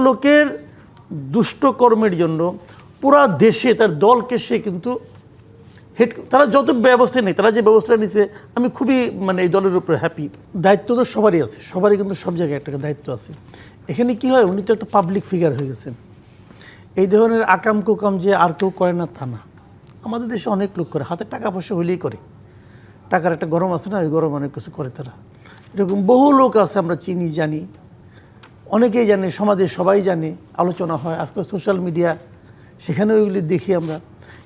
লোকের দুষ্ট কর্মের জন্য পুরা দেশে তার দলকে সে কিন্তু তারা যত ব্যবস্থা নেই, তারা যে ব্যবস্থা নিছে আমি খুবই এই দলের উপরে হ্যাপি। দায়িত্ব তো সবারই আছে, সবারই কিন্তু সব জায়গায় একটা দায়িত্ব আছে। এখানে কি হয়, উনি তো একটা পাবলিক ফিগার হয়ে গেছেন। এই ধরনের আকাম কুকাম যে আর কেউ করে না তা না, আমাদের দেশে অনেক লোক করে, হাতে টাকা পয়সা হইলেই করে। টাকার একটা গরম আছে না, ওই গরম অনেক কিছু করে তারা। এরকম বহু লোক আছে, আমরা চিনি, জানি, অনেকেই জানে, সমাজে সবাই জানে, আলোচনা হয় আজকাল সোশ্যাল মিডিয়া, সেখানে ওইগুলি দেখি আমরা।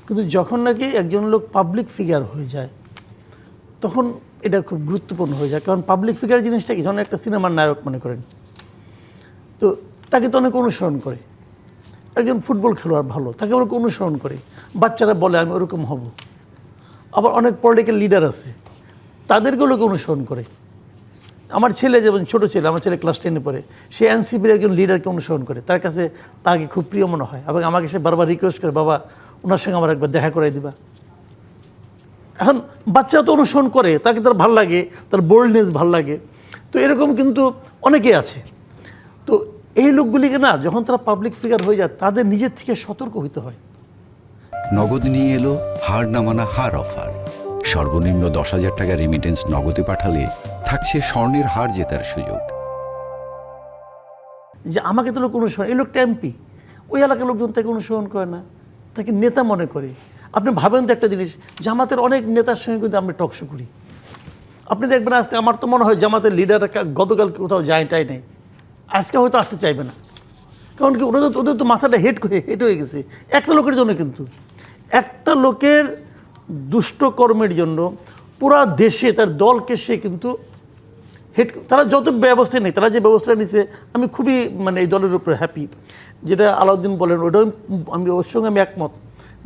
কিন্তু যখন নাকি একজন লোক পাবলিক ফিগার হয়ে যায় তখন এটা খুব গুরুত্বপূর্ণ হয়ে যায়। কারণ পাবলিক ফিগার জিনিসটা কি, যখন একটা সিনেমার নায়ক মনে করেন, তো তাকে তো অনেক অনুসরণ করে। একজন ফুটবল খেলোয়াড় ভালো, তাকে ওরকম অনুসরণ করে, বাচ্চারা বলে আমি ওরকম হব। আবার অনেক পলিটিক্যাল লিডার আছে, তাদেরকে লোকে অনুসরণ করে। আমার ছেলে যেমন, ছোটো ছেলে, আমার ছেলে ক্লাস 10-এ পড়ে, সে এনসিপির একজন লিডারকে অনুসরণ করে, তার কাছে তাকে খুব প্রিয় মনে হয় এবং আমাকে সে বারবার রিকোয়েস্ট করে, বাবা ওনার সঙ্গে আমার একবার দেখা করাই দিবা। এখন বাচ্চা তো অনুসরণ করে, তাকে তার ভাল লাগে, তার বোল্ডনেস ভাল লাগে। তো এরকম কিন্তু অনেকেই আছে। তো এই লোকগুলিকে না, যখন তারা পাবলিক ফিগার হয়ে যায়, তাদের নিজের থেকে সতর্ক হইতে হয়। নগদ নিয়ে এলো হার না মানা হার অফার। সর্বনিম্ন 10,000 টাকা রেমিটেন্স নগদে পাঠালে থাকছে স্বর্ণের হার জেতার সুযোগ। যে আমাকে তো লোক অনুসরণ, এই লোকটা এমপি, ওই এলাকার লোকজন তাকে অনুসরণ করে না, তাকে নেতা মনে করে। আপনি ভাবেন তো একটা জিনিস, জামাতের অনেক নেতার সঙ্গে কিন্তু আমরা টকশো করি। আপনি দেখবেন আজকে, আমার তো মনে হয় জামাতের লিডার গতকাল কোথাও যায়টাই নেই, আজকে হয়তো আসতে চাইবে না। কারণ কি, ওদের তো মাথাটা হেট হয়ে গেছে একটা লোকের জন্য। কিন্তু একটা লোকের দুষ্ট কর্মের জন্য পুরা দেশে তার দলকে সে কিন্তু তারা যত ব্যবস্থা নেই, তারা যে ব্যবস্থা নিছে আমি খুবই এই দলের উপরে হ্যাপি। যেটা আলাউদ্দিন বলেন, ওটাও ওর সঙ্গে আমি একমত,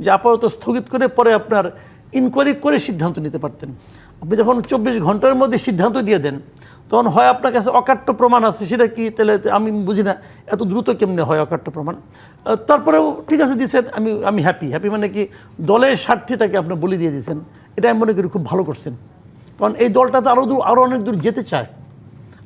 যে আপাতত স্থগিত করে পরে আপনার ইনকোয়ারি করে সিদ্ধান্ত নিতে পারতেন। আপনি যখন 24 ঘন্টার মধ্যে সিদ্ধান্ত দিয়ে দেন, তখন হয় আপনার কাছে অকাট্য প্রমাণ আছে, সেটা কি, তাহলে আমি বুঝি না এত দ্রুত কেমনে হয় অকাট্য প্রমাণ। তারপরেও ঠিক আছে দিয়েছেন, আমি হ্যাপি মানে কি, দলের স্বার্থে তাকে আপনি বলে দিয়ে দিয়েছেন, এটা আমি মনে করি খুব ভালো করছেন। কারণ এই দলটা তো আরও অনেক দূর যেতে চায়।